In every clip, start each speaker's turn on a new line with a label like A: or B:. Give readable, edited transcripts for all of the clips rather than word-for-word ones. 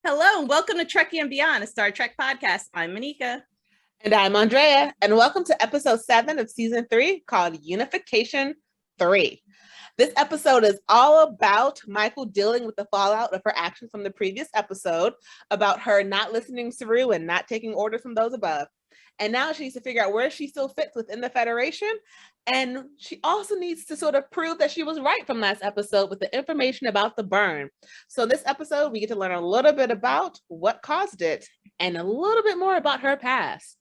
A: Hello, and welcome to Trekkie and Beyond, a Star Trek podcast. I'm Monica.
B: And I'm Andrea, and welcome to episode 7 of season 3 called Unification 3. This episode is all about Michael dealing with the fallout of her actions from the previous episode, about her not listening to Saru and not taking orders from those above. And now she needs to figure out where she still fits within the Federation. And she also needs to sort of prove that she was right from last episode with the information about the burn. So this episode, we get to learn a little bit about what caused it and a little bit more about her past.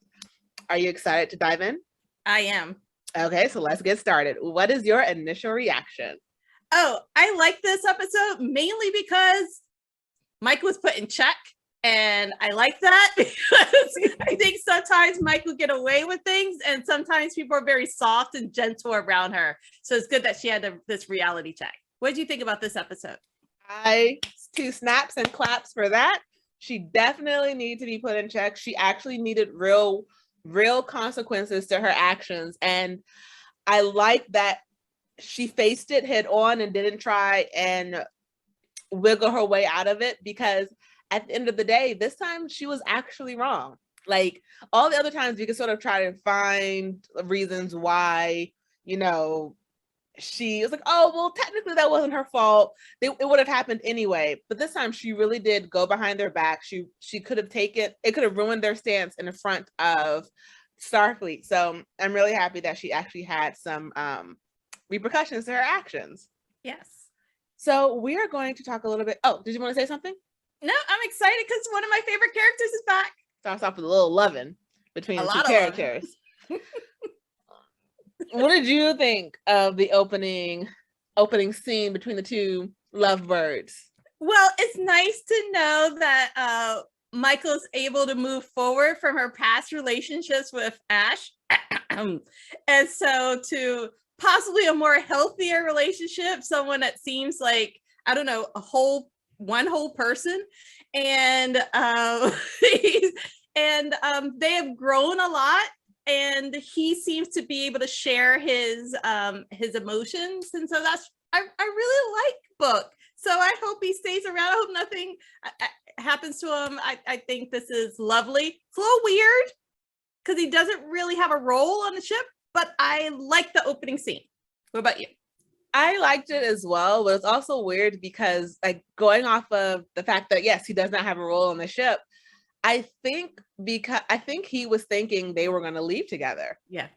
B: Are you excited to dive in?
A: I am.
B: Okay, so let's get started. What is your initial reaction?
A: Oh, I like this episode mainly because Mike was put in check. And I like that because I think sometimes Mike will get away with things and sometimes people are very soft and gentle around her. So it's good that she had this reality check. What did you think about this episode?
B: Two snaps and claps for that. She definitely needed to be put in check. She actually needed real consequences to her actions. And I like that she faced it head on and didn't try and wiggle her way out of it, because at the end of the day, this time she was actually wrong. Like all the other times, you can sort of try to find reasons why, she was like, oh, well, technically that wasn't her fault. It would have happened anyway. But this time she really did go behind their back. She could have it could have ruined their stance in the front of Starfleet. So I'm really happy that she actually had some repercussions to her actions.
A: Yes.
B: So we are going to talk a little bit. Oh, did you want to say something?
A: No, I'm excited because one of my favorite characters is back.
B: Starts off with a little loving between the two characters. What did you think of the opening scene between the two lovebirds?
A: Well, it's nice to know that Michael's able to move forward from her past relationships with Ash. And so to possibly a more healthier relationship, someone that seems like, I don't know, one whole person, and they have grown a lot, and he seems to be able to share his emotions, and so I really like Book. So I hope he stays around. I hope nothing happens to him. I think this is lovely. It's a little weird because he doesn't really have a role on the ship, but I like the opening scene. What about you?
B: I liked it as well, but it's also weird because, like, going off of the fact that yes, he does not have a role on the ship, I think he was thinking they were going to leave together.
A: Yeah.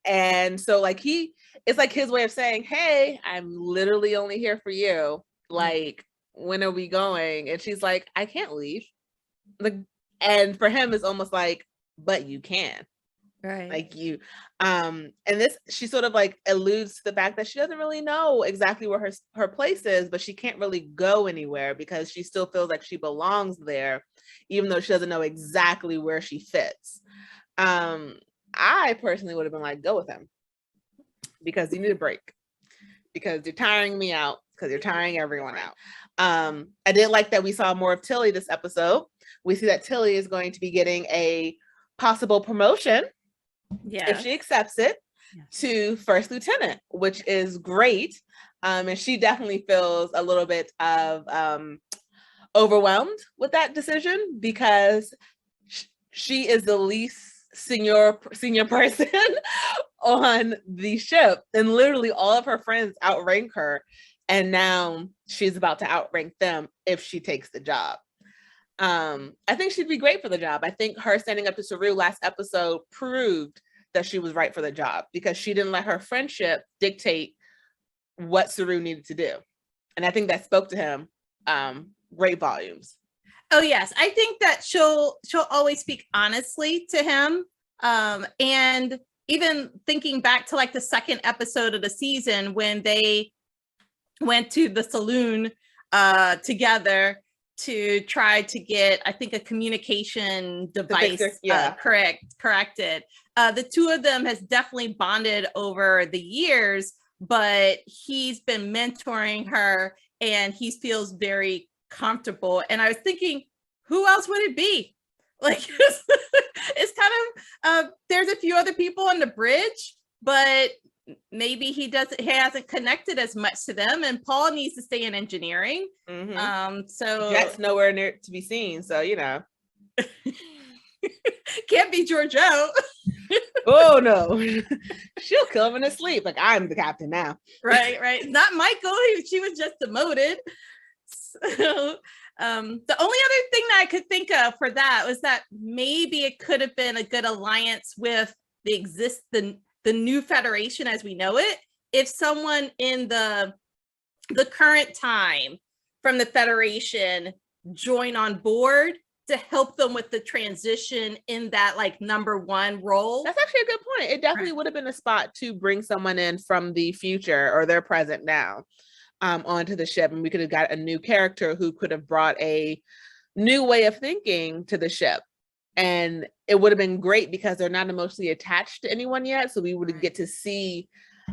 B: And so like it's like his way of saying, hey, I'm literally only here for you. Like, when are we going? And she's like, I can't leave. Like, and for him it's almost like, but you can.
A: Right.
B: Like you, and this, she sort of like alludes to the fact that she doesn't really know exactly where her place is, but she can't really go anywhere because she still feels like she belongs there, even though she doesn't know exactly where she fits. I personally would have been like, go with him, because you need a break, because you're tiring me out, because you're tiring everyone out. I did like that we saw more of Tilly this episode. We see that Tilly is going to be getting a possible promotion.
A: Yeah,
B: if she accepts it, to first lieutenant, which is great. And she definitely feels a little bit of overwhelmed with that decision, because she is the least senior person on the ship, and literally all of her friends outrank her, and now she's about to outrank them if she takes the job. I think she'd be great for the job. I think her standing up to Saru last episode proved that she was right for the job, because she didn't let her friendship dictate what Saru needed to do. And I think that spoke to him great volumes.
A: Oh yes, I think that she'll always speak honestly to him. And even thinking back to like the second episode of the season when they went to the saloon together to try to get, I think, a communication device corrected. The two of them has definitely bonded over the years, but he's been mentoring her and he feels very comfortable. And I was thinking, who else would it be? Like, it's kind of, there's a few other people on the bridge, but maybe he hasn't connected as much to them, and Paul needs to stay in engineering. So
B: Jet's nowhere near to be seen, so
A: can't be Giorgio.
B: Oh no, she'll kill him in his sleep. Like, I'm the captain now.
A: Right. Not Michael. She was just demoted. So the only other thing that I could think of for that was that maybe it could have been a good alliance with the new Federation as we know it. If someone in the current time from the Federation join on board to help them with the transition in that like number one role.
B: That's actually a good point. It definitely would have been a spot to bring someone in from the future or their present now onto the ship, and we could have got a new character who could have brought a new way of thinking to the ship. And it would have been great because they're not emotionally attached to anyone yet, so we would get to see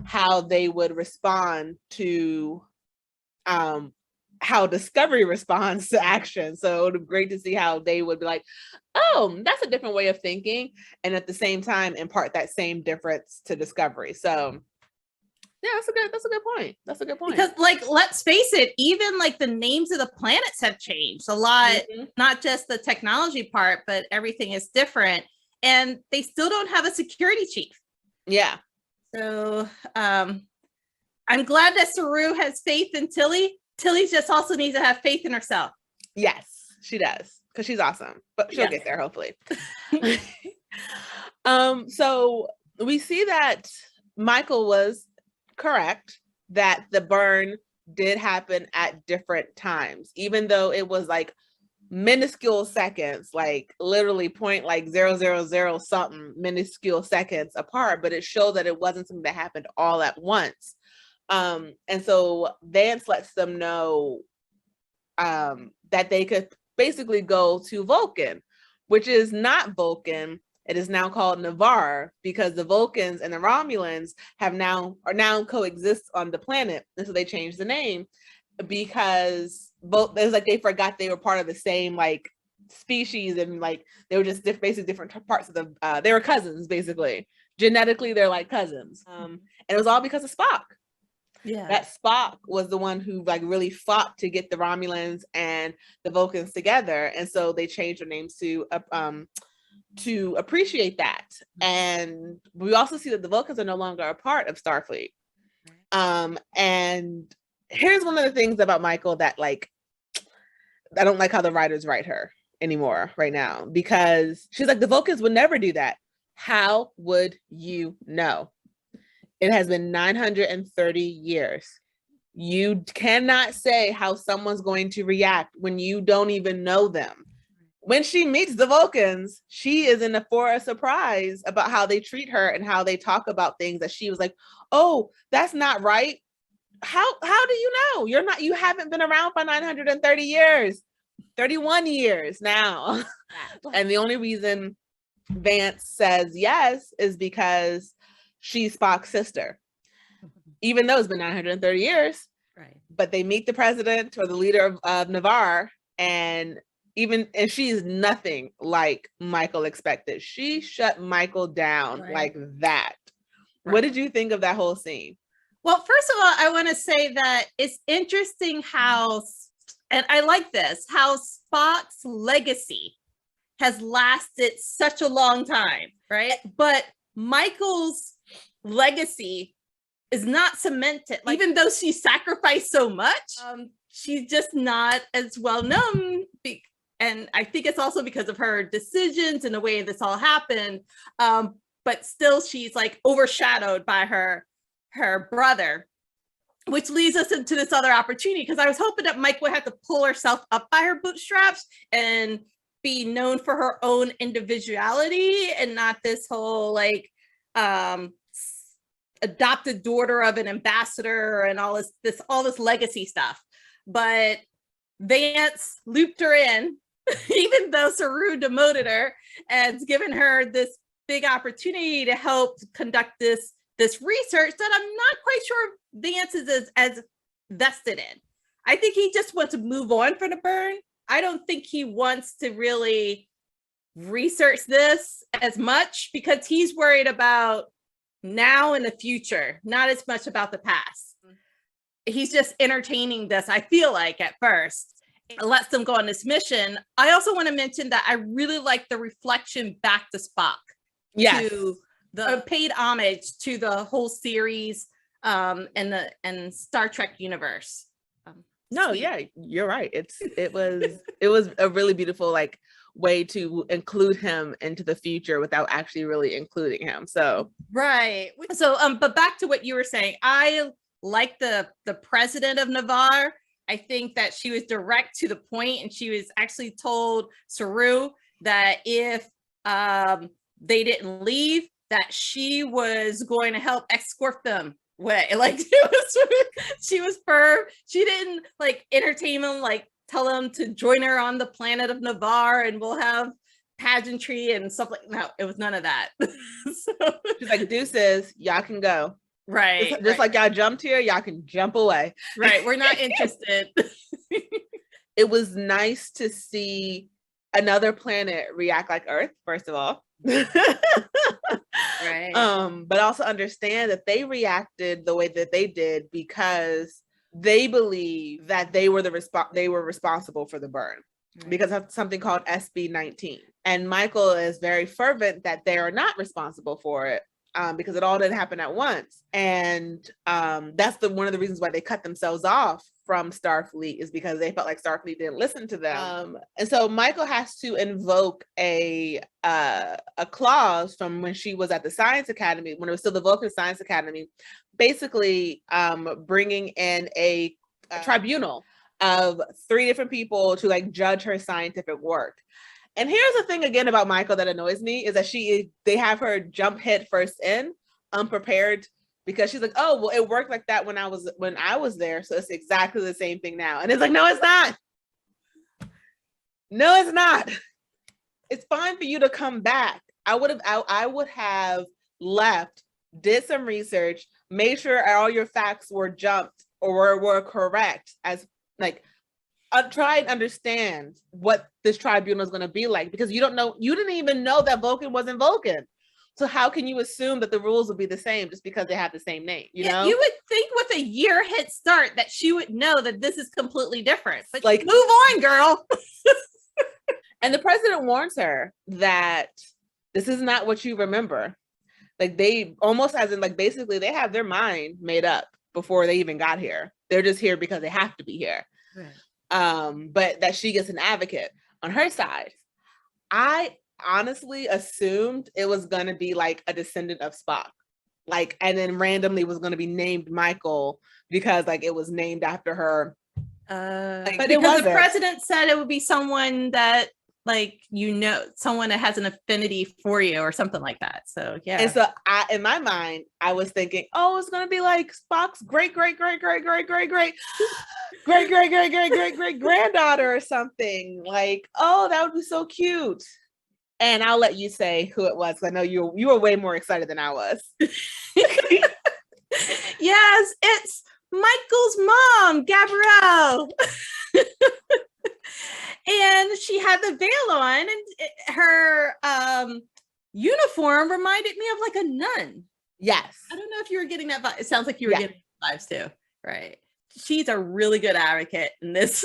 B: how they would respond to how Discovery responds to action. So it would be great to see how they would be like, oh, that's a different way of thinking, and at the same time impart that same difference to Discovery. So yeah, that's a good point. That's a good point.
A: Because like, let's face it, even like the names of the planets have changed a lot, not just the technology part, but everything is different. And they still don't have a security chief.
B: Yeah.
A: So I'm glad that Saru has faith in Tilly. Tilly just also needs to have faith in herself.
B: Yes, she does, because she's awesome, but she'll get there hopefully. So we see that Michael was correct that the burn did happen at different times, even though it was like minuscule seconds, like literally point like 0.000 something minuscule seconds apart, but it showed that it wasn't something that happened all at once. And so Vance lets them know that they could basically go to Vulcan, which is not Vulcan. It is now called Navarre, because the Vulcans and the Romulans are now coexist on the planet. And so they changed the name because both, it was like they forgot they were part of the same like species, and like they were just basically different parts of the they were cousins, basically. Genetically, they're like cousins. And it was all because of Spock. Yeah, that Spock was the one who like really fought to get the Romulans and the Vulcans together, and so they changed their names to appreciate that. And we also see that the Vulcans are no longer a part of Starfleet. And here's one of the things about Michael that like I don't like how the writers write her anymore right now, because she's like, the Vulcans would never do that. How would you know? It has been 930 years. You cannot say how someone's going to react when you don't even know them. When she meets the Vulcans, she is for a surprise about how they treat her and how they talk about things that she was like, oh, that's not right. How do you know? You haven't been around for 930 years, 31 years now. And the only reason Vance says yes is because she's Spock's sister, even though it's been 930 years. Right. But they meet the president or the leader of Navarre, and she's nothing like Michael expected. She shut Michael down like that. Right. What did you think of that whole scene?
A: Well, first of all, I want to say that it's interesting how, and I like this, how Spock's legacy has lasted such a long time, right? But Michael's legacy is not cemented. Like, even though she sacrificed so much, she's just not as well known. And I think it's also because of her decisions and the way this all happened. But still, she's like overshadowed by her brother, which leads us into this other opportunity, because I was hoping that Mike would have to pull herself up by her bootstraps and be known for her own individuality and not this whole like adopted daughter of an ambassador and all this legacy stuff. But Vance looped her in, even though Saru demoted her, and given her this big opportunity to help conduct this research that I'm not quite sure Vance is as vested in. I think he just wants to move on from the burn. I don't think he wants to really research this as much, because he's worried about now and the future, not as much about the past. He's just entertaining this, I feel like, at first. It lets them go on this mission. I also want to mention that I really like the reflection back to Spock.
B: Yes.
A: To the paid homage to the whole series and Star Trek universe.
B: No,
A: Sweet.
B: yeah, you're right. It was a really beautiful like way to include him into the future without actually really including him. So
A: right. So but back to what you were saying, I like the president of Navarre. I think that she was direct to the point, and she was actually told Saru that if they didn't leave, that she was going to help escort them away. Like she was firm. She didn't like entertain them, like tell them to join her on the planet of Navarre and we'll have pageantry and stuff like that. No, it was none of that. So,
B: she's like, deuces, y'all can go.
A: Right.
B: Just like y'all jumped here, y'all can jump away.
A: Right. We're not interested.
B: It was nice to see another planet react like Earth, first of all.
A: Right.
B: But also understand that they reacted the way that they did because they believe that they were responsible for the burn. Right. Because of something called SB19. And Michael is very fervent that they are not responsible for it. Because it all didn't happen at once. And that's one of the reasons why they cut themselves off from Starfleet, is because they felt like Starfleet didn't listen to them. And so Michael has to invoke a clause from when she was at the Science Academy, when it was still the Vulcan Science Academy, basically bringing in a tribunal of 3 different people to like judge her scientific work. And here's the thing again about Michael that annoys me is that they have her jump head first in, unprepared, because she's like, oh, well, it worked like that when I was there. So it's exactly the same thing now. And it's like, no, it's not. No, it's not. It's fine for you to come back. I would have left, did some research, made sure all your facts were jumped or were correct, as like, try and understand what this tribunal is going to be like, because you didn't even know that Vulcan wasn't Vulcan. So how can you assume that the rules will be the same just because they have the same name? You know,
A: you would think with a year head start that she would know that this is completely different. But
B: like,
A: move on, girl.
B: And the president warns her that this is not what you remember. Like they almost as in like basically they have their mind made up before they even got here. They're just here because they have to be here. Right. But that she gets an advocate on her side. I honestly assumed it was going to be like a descendant of Spock, like, and then randomly was going to be named Michael because like it was named after her.
A: But because the president said it would be someone that like, someone that has an affinity for you or something like that. So yeah.
B: And so in my mind, I was thinking, oh, it's going to be like Spock's great granddaughter or something. Like, oh, that would be so cute. And I'll let you say who it was. I know you were way more excited than I was.
A: Yes, it's Michael's mom, Gabrielle. And she had the veil on, and her uniform reminded me of like a nun.
B: Yes.
A: I don't know if you were getting that vibe. It sounds like you were getting vibes too. Right. She's a really good advocate in this.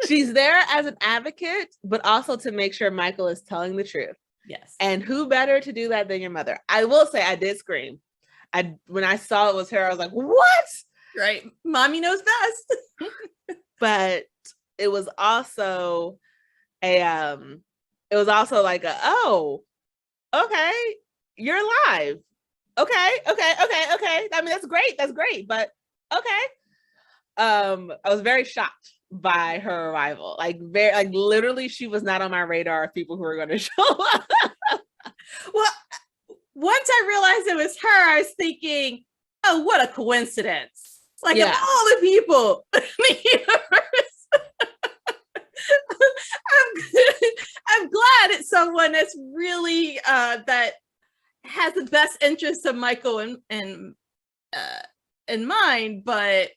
B: She's there as an advocate, but also to make sure Michael is telling the truth.
A: Yes. And
B: who better to do that than your mother? I will say I did scream. When I saw it was her, I was like, what?
A: Right. Mommy knows best.
B: But it was also like oh, okay, you're alive. Okay. I mean, that's great. But okay. I was very shocked by her arrival. Like literally she was not on my radar of people who were going to show up.
A: Well, once I realized it was her, I was thinking, oh, what a coincidence. Like, of all the people in the universe, I'm glad it's someone that's really that has the best interests of Michael in mind. But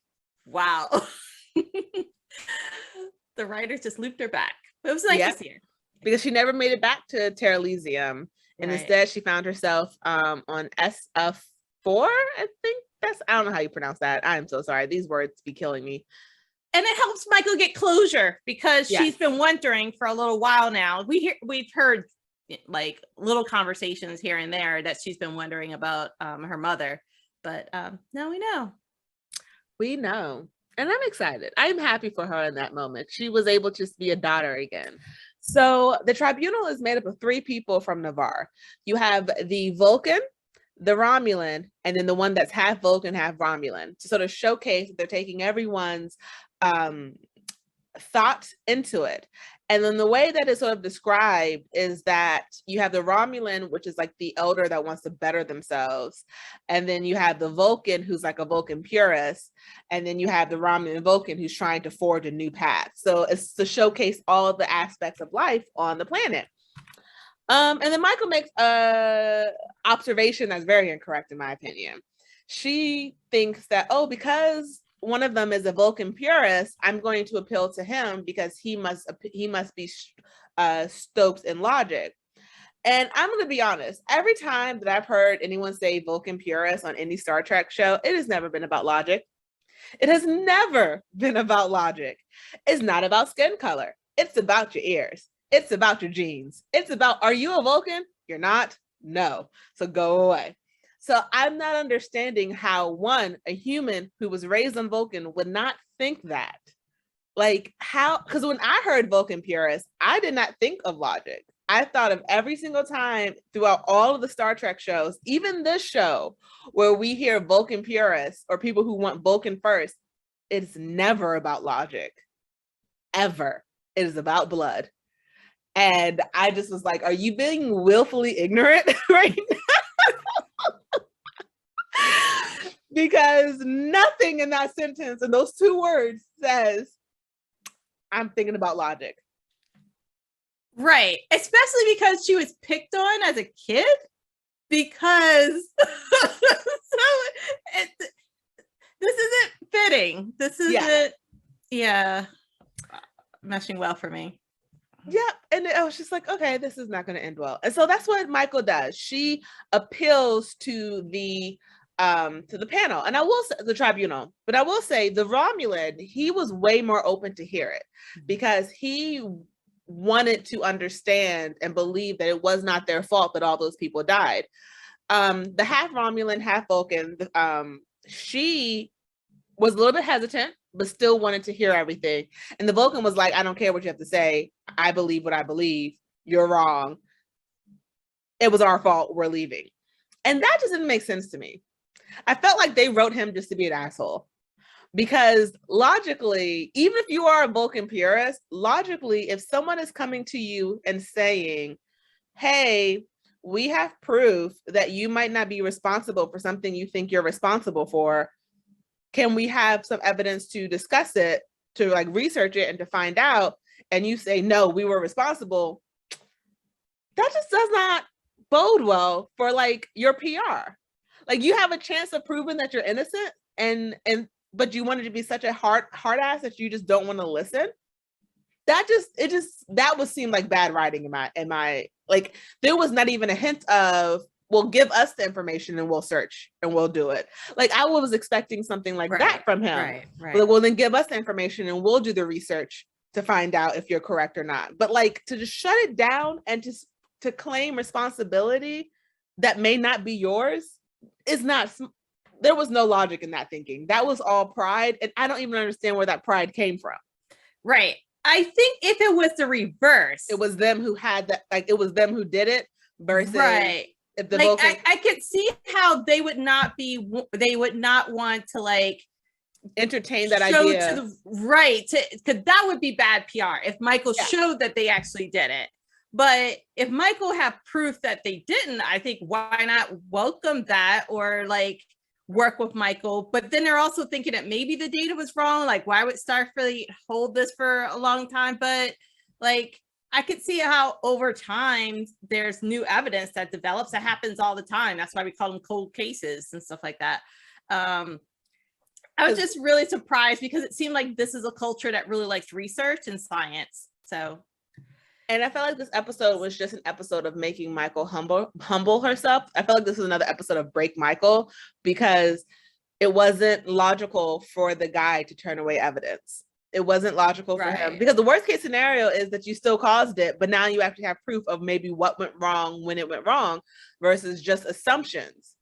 A: wow, the writers just looped her back. But it was nice to see her
B: because she never made it back to Terra Elysium, And instead she found herself on SF4, I think I don't know how you pronounce that. I'm so sorry. These words be killing me.
A: And it helps Michael get closure because she's been wondering for a little while now. We've heard like little conversations here and there that she's been wondering about her mother, but now we know.
B: We know. And I'm excited. I'm happy for her in that moment. She was able to just be a daughter again. So the tribunal is made up of 3 people from Navarre. You have the Vulcan, the Romulan, and then the one that's half Vulcan, half Romulan, to sort of showcase that they're taking everyone's thought into it. And then the way that it's sort of described is that you have the Romulan, which is like the elder that wants to better themselves. And then you have the Vulcan, who's like a Vulcan purist. And then you have the Romulan Vulcan, who's trying to forge a new path. So it's to showcase all of the aspects of life on the planet. And then Michael makes a observation that's very incorrect, in my opinion. She thinks that, because one of them is a Vulcan purist, I'm going to appeal to him because he must be stoked in logic. And I'm going to be honest, every time that I've heard anyone say Vulcan purist on any Star Trek show, it has never been about logic. It has never been about logic. It's not about skin color. It's about your ears. It's about your genes. It's about, are you a Vulcan? You're not? No. So go away. So I'm not understanding how a human who was raised on Vulcan would not think that. Like how, because when I heard Vulcan purist, I did not think of logic. I thought of every single time throughout all of the Star Trek shows, even this show, where we hear Vulcan purists or people who want Vulcan first, it's never about logic, ever. It is about blood. And I just was like, are you being willfully ignorant right now? Because nothing in that sentence and those 2 words says, I'm thinking about logic.
A: Right. Especially because she was picked on as a kid. Because this isn't fitting. This isn't, meshing well for me.
B: Yeah. And I was just like, okay, this is not going to end well. And so that's what Michael does. She appeals to the panel, and I will say the tribunal, but I will say the Romulan, he was way more open to hear it because he wanted to understand and believe that it was not their fault that all those people died. The half Romulan, half Vulcan, she was a little bit hesitant, but still wanted to hear everything. And the Vulcan was like, I don't care what you have to say. I believe what I believe. You're wrong. It was our fault. We're leaving. And that just didn't make sense to me. I felt like they wrote him just to be an asshole. Because logically, even if you are a Vulcan purist, logically, if someone is coming to you and saying, hey, we have proof that you might not be responsible for something you think you're responsible for, can we have some evidence to discuss it, to like research it and to find out? And you say, no, we were responsible. That just does not bode well for like your PR. Like you have a chance of proving that you're innocent but you wanted to be such a hard ass that you just don't want to listen. That would seem like bad writing in my like, there was not even a hint of, well, give us the information and we'll search and we'll do it. Like I was expecting something like that from him.
A: Right.
B: Like, well, then give us the information and we'll do the research to find out if you're correct or not. But like to just shut it down and to claim responsibility that may not be yours is not, there was no logic in that thinking. That was all pride. And I don't even understand where that pride came from.
A: Right. I think if it was the reverse,
B: it was them who had that, like it was them who did it versus if the
A: like I could see how they would not want to like
B: entertain that idea.
A: Because that would be bad PR if Michael showed that they actually did it. But if Michael had proof that they didn't, I think why not welcome that or like work with Michael? But then they're also thinking that maybe the data was wrong. Like, why would Starfleet hold this for a long time? But like, I could see how over time there's new evidence that develops. That happens all the time. That's why we call them cold cases and stuff like that. I was just really surprised because it seemed like this is a culture that really likes research and science. So
B: And I felt like this episode was just an episode of making Michael humble herself. I felt like this was another episode of Break Michael, because it wasn't logical for the guy to turn away evidence. It wasn't logical for him, because the worst case scenario is that you still caused it, but now you actually have proof of maybe what went wrong when it went wrong versus just assumptions.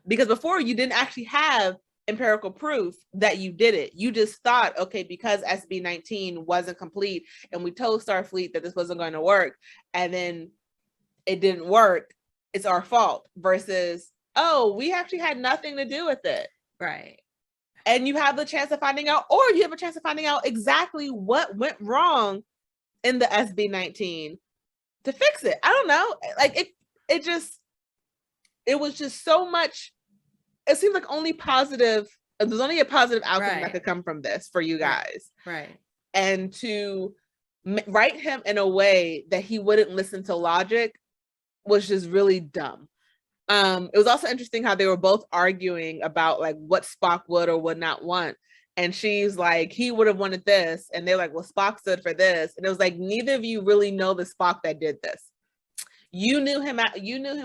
B: Because before, you didn't actually have empirical proof that you did it. You just thought, okay, because SB19 wasn't complete and we told Starfleet that this wasn't going to work, and then it didn't work, it's our fault, versus, oh, we actually had nothing to do with it.
A: Right.
B: And you have the chance of finding out, or you have a chance of finding out exactly what went wrong in the SB19 to fix it. I don't know. Like it was just so much. It seemed like only positive. There's only a positive outcome that could come from this for you guys.
A: Right.
B: And to write him in a way that he wouldn't listen to logic was just really dumb. It was also interesting how they were both arguing about like what Spock would or would not want. And she's like, he would have wanted this. And they're like, well, Spock stood for this. And it was like, neither of you really know the Spock that did this. You knew him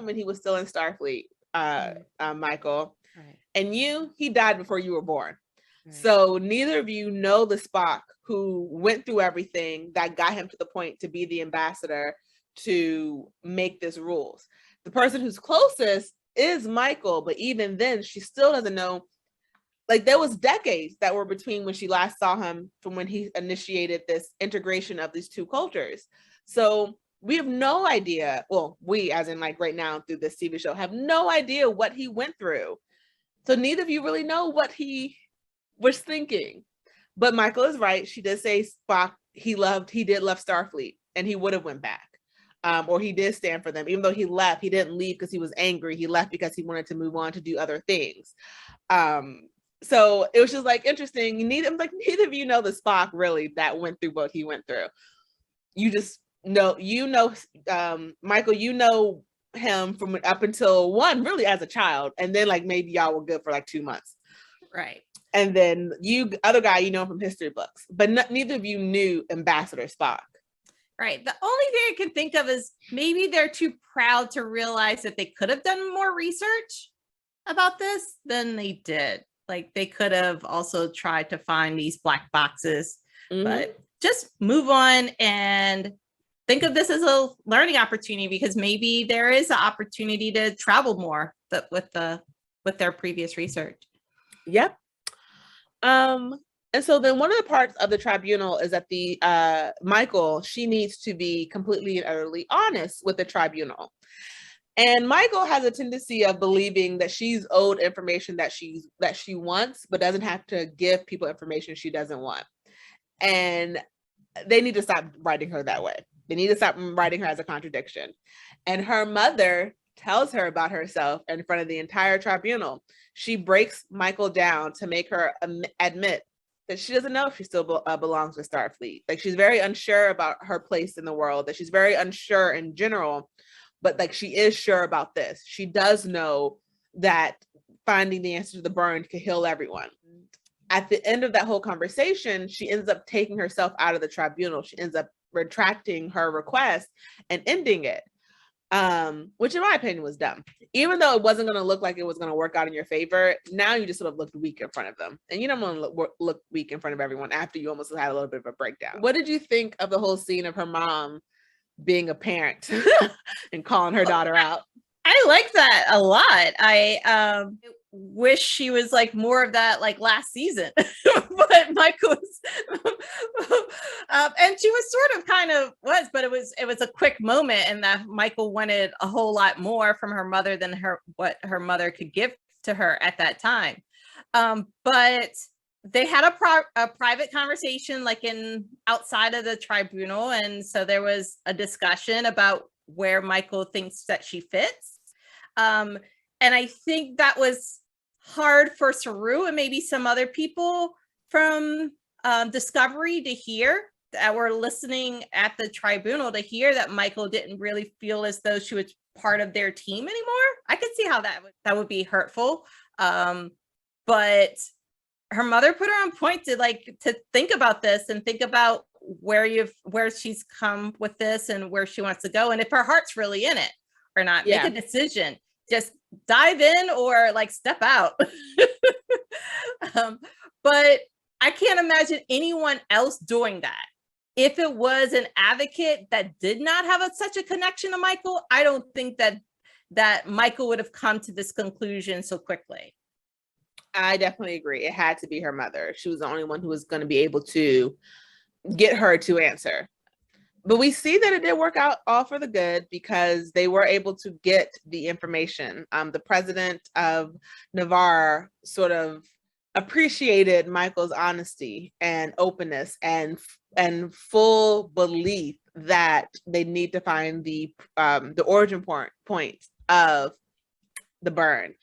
B: when he was still in Starfleet, Michael.
A: Right.
B: And he died before you were born. Right. So neither of you know the Spock who went through everything that got him to the point to be the ambassador to make this rules. The person who's closest is Michael, but even then, she still doesn't know. Like, there was decades that were between when she last saw him from when he initiated this integration of these two cultures. So we have no idea. Well, we, as in like right now through this TV show, have no idea what he went through. So neither of you really know what he was thinking. But Michael is right. She did say Spock, he did love Starfleet, and he would have went back. Or he did stand for them. Even though he left, he didn't leave because he was angry. He left because he wanted to move on to do other things. So it was just like interesting. Neither of you know the Spock really that went through what he went through. You just know, Michael, you know him from up until one, really as a child. And then like maybe y'all were good for like 2 months.
A: Right.
B: And then other guy, you know from history books. But neither of you knew Ambassador Spock.
A: Right. The only thing I can think of is maybe they're too proud to realize that they could have done more research about this than they did. Like they could have also tried to find these black boxes, but just move on and think of this as a learning opportunity, because maybe there is an opportunity to travel more with their previous research.
B: Yep. And so then one of the parts of the tribunal is that the Michael, she needs to be completely and utterly honest with the tribunal. And Michael has a tendency of believing that she's owed information that she wants, but doesn't have to give people information she doesn't want. And they need to stop writing her that way. They need to stop writing her as a contradiction. And her mother tells her about herself in front of the entire tribunal. She breaks Michael down to make her admit that she doesn't know if she still belongs with Starfleet. Like she's very unsure about her place in the world, that she's very unsure in general, but like she is sure about this. She does know that finding the answer to the burn could heal everyone. At the end of that whole conversation, she ends up taking herself out of the tribunal. She ends up retracting her request and ending it, which in my opinion was dumb. Even though it wasn't going to look like it was going to work out in your favor, now you just sort of looked weak in front of them. And you don't want to look weak in front of everyone after you almost had a little bit of a breakdown. What did you think of the whole scene of her mom being a parent and calling her daughter out?
A: I like that a lot. I wish she was like more of that like last season, but Michael was and she was sort of kind of was, but it was a quick moment, and that Michael wanted a whole lot more from her mother than what her mother could give to her at that time. But they had a private conversation like in outside of the tribunal, and so there was a discussion about where Michael thinks that she fits. And I think that was hard for Saru and maybe some other people from Discovery to hear, that were listening at the tribunal, to hear that Michael didn't really feel as though she was part of their team anymore. I could see how that would be hurtful. But her mother put her on point to think about this and think about where she's come with this and where she wants to go, and if her heart's really in it or not. Make a decision. Just dive in or like step out. But I can't imagine anyone else doing that. If it was an advocate that did not have such a connection to Michael, I don't think that Michael would have come to this conclusion so quickly.
B: I definitely agree. It had to be her mother. She was the only one who was going to be able to get her to answer. But we see that it did work out all for the good because they were able to get the information. The president of Navarre sort of appreciated Michael's honesty and openness and full belief that they need to find the origin point of the burn.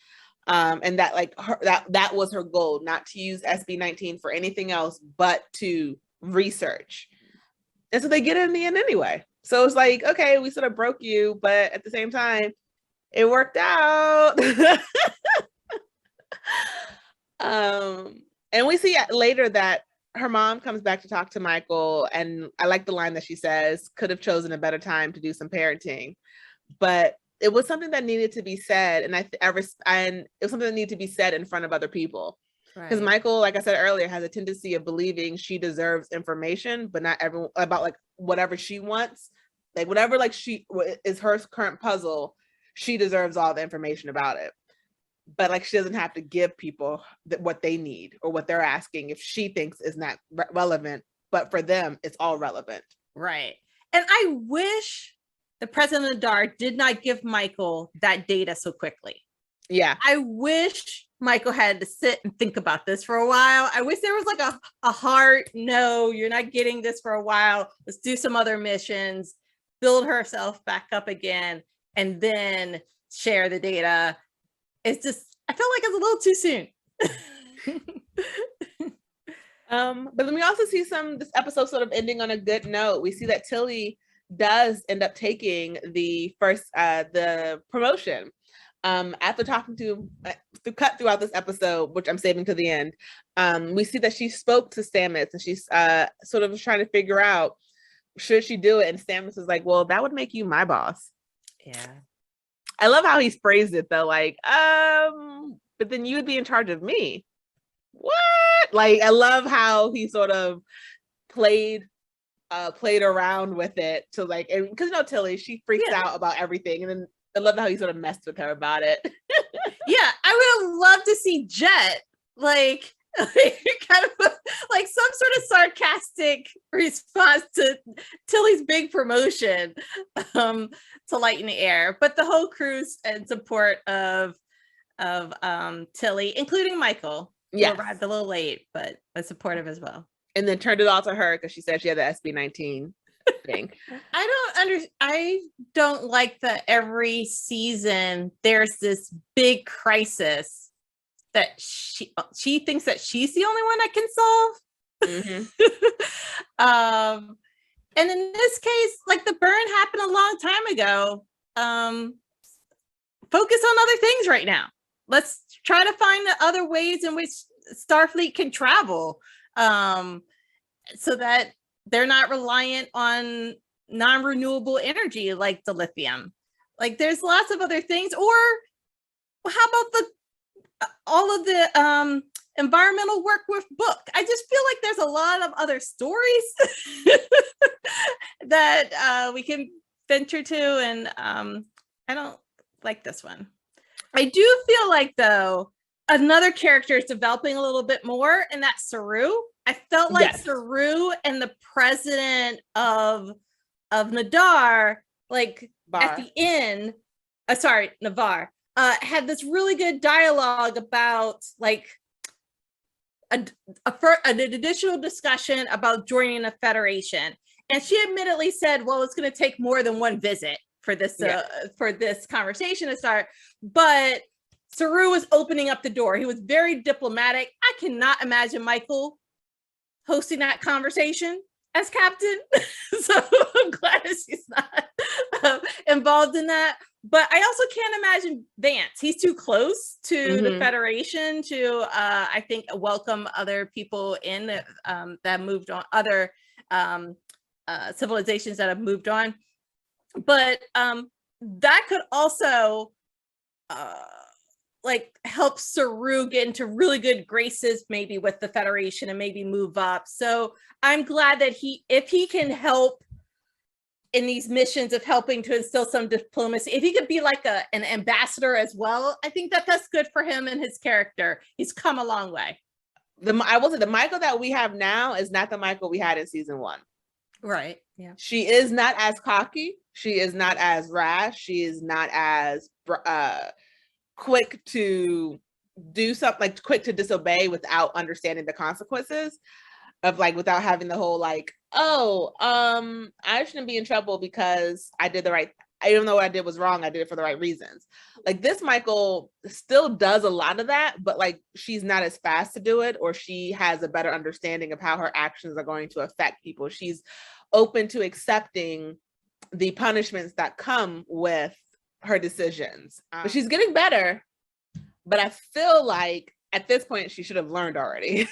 B: And that like that was her goal, not to use SB19 for anything else but to research. And so they get it in the end anyway. So it's like, okay, we sort of broke you, but at the same time, it worked out. And we see later that her mom comes back to talk to Michael, and I like the line that she says, could have chosen a better time to do some parenting. But it was something that needed to be said, and it was something that needed to be said in front of other people. Because Michael, like I said earlier, has a tendency of believing she deserves information, but not everyone about like whatever she wants, like whatever like she is her current puzzle, she deserves all the information about it. But like she doesn't have to give people what they need or what they're asking if she thinks is not relevant, but for them, it's all relevant.
A: Right. And I wish the president of DAR did not give Michael that data so quickly.
B: Yeah.
A: I wish Michael had to sit and think about this for a while. I wish there was like a hard, no, you're not getting this for a while. Let's do some other missions, build herself back up again, and then share the data. It's just, I feel like it's a little too soon.
B: But then we also see this episode sort of ending on a good note. We see that Tilly does end up taking the promotion. After talking to cut throughout this episode, which I'm saving to the end, we see that she spoke to Stamets and she's sort of trying to figure out, should she do it? And Stamets is like, well, that would make you my boss.
A: Yeah.
B: I love how he's phrased it though, like, but then you would be in charge of me. What? Like, I love how he sort of played around with it to like, because Tilly, she freaks out about everything, and then I love how he sort of messed with her about it.
A: Yeah, I would love to see Jet like kind of like some sort of sarcastic response to Tilly's big promotion to lighten the air. But the whole crew's in support of Tilly, including Michael, who arrived a little late, but was supportive as well. And
B: then turned it all to her because she said she had the SB19 thing.
A: I don't like that every season there's this big crisis that she thinks that she's the only one that can solve. Mm-hmm. And in this case, like the burn happened a long time ago. Focus on other things right now. Let's try to find the other ways in which Starfleet can travel, so that they're not reliant on non-renewable energy like the lithium. Like there's lots of other things. Or how about all of the environmental work with Book? I just feel like there's a lot of other stories that we can venture to, and I don't like this one. I do feel like though another character is developing a little bit more, and that's Saru. I felt like Saru and the president of Nadar, like at the end, Navarre, had this really good dialogue about like an additional discussion about joining a federation. And she admittedly said, well, it's going to take more than one visit for this conversation to start. But Saru was opening up the door. He was very diplomatic. I cannot imagine Michael hosting that conversation as captain. So I'm glad she's not involved in that. But I also can't imagine Vance. He's too close to the Federation to, I think, welcome other people in that moved on, other civilizations that have moved on. But that could also like help Saru get into really good graces, maybe with the Federation, and maybe move up. So I'm glad that if he can help in these missions of helping to instill some diplomacy, if he could be like an ambassador as well, I think that's good for him and his character. He's come a long way.
B: I will say the Michael that we have now is not the Michael we had in season 1.
A: Right. Yeah.
B: She is not as cocky. She is not as rash. She is not as quick to do something, like quick to disobey without understanding the consequences of, like, without having the whole like, oh, I shouldn't be in trouble because I did the right, even though what I did was wrong, I did it for the right reasons. Like, this Michael still does a lot of that, but like, she's not as fast to do it, or she has a better understanding of how her actions are going to affect people. She's open to accepting the punishments that come with her decisions. But she's getting better, but I feel like at this point she should have learned already.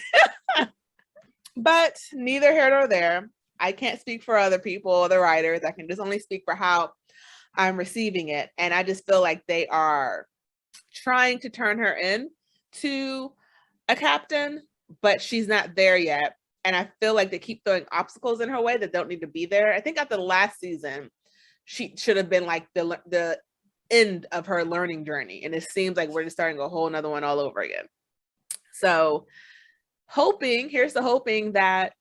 B: But neither here nor there. I can't speak for other people or the writers. I can just only speak for how I'm receiving it. And I just feel like they are trying to turn her into a captain, but she's not there yet. And I feel like they keep throwing obstacles in her way that don't need to be there. I think after the last season, she should have been like the end of her learning journey. And it seems like we're just starting a whole nother one all over again. So here's the hoping that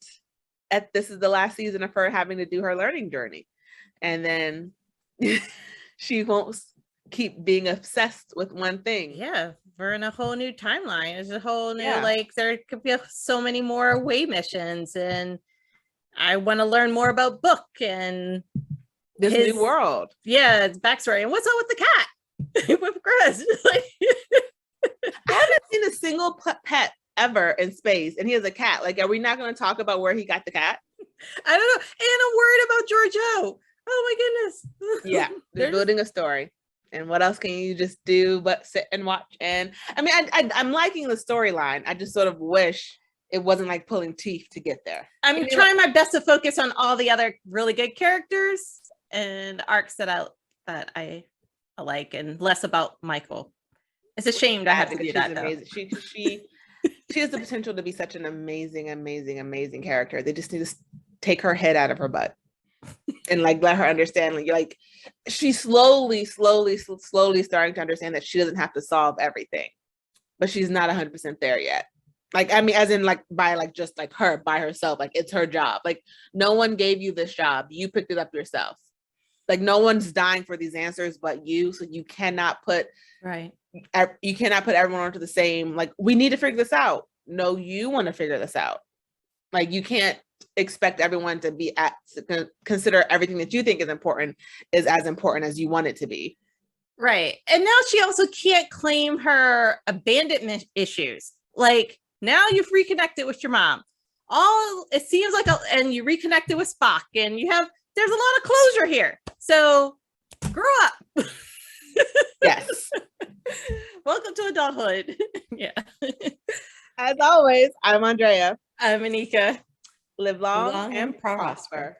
B: this is the last season of her having to do her learning journey. And then she won't keep being obsessed with one thing.
A: Yeah, we're in a whole new timeline. There's a whole new, like, there could be so many more away missions, and I want to learn more about Book and
B: this new world.
A: Yeah, it's backstory. And what's up with the cat? With Chris? Like,
B: I haven't seen a single pet ever in space, and he has a cat. Like, are we not going to talk about where he got the cat?
A: I don't know. And I'm worried about Giorgio. Oh my goodness.
B: Yeah, they're building a story. And what else can you just do but sit and watch? And I mean, I'm liking the storyline. I just sort of wish it wasn't like pulling teeth to get there.
A: I'm trying my best to focus on all the other really good characters and arcs that I like, and less about Michael. It's a shame to have to do that, though. She has the potential to be such an amazing, amazing, amazing character. They just need to take her head out of her butt and like let her understand. Like she's slowly starting to understand that she doesn't have to solve everything, but she's not 100% there yet. Like, I mean, as in like by like just like her by herself, like it's her job. Like no one gave you this job. You picked it up yourself. Like no one's dying for these answers but you. So you cannot put everyone onto the same, like, we need to figure this out. No, you want to figure this out. Like you can't expect everyone to be consider everything that you think is important is as important as you want it to be. Right. And now she also can't claim her abandonment issues. Like now you've reconnected with your mom. It seems like, and you reconnected with Spock, and there's a lot of closure here. So grow up.
B: Yes.
A: Welcome to adulthood. Yeah.
B: As always, I'm Andrea.
A: I'm Anika.
B: Live long and prosper.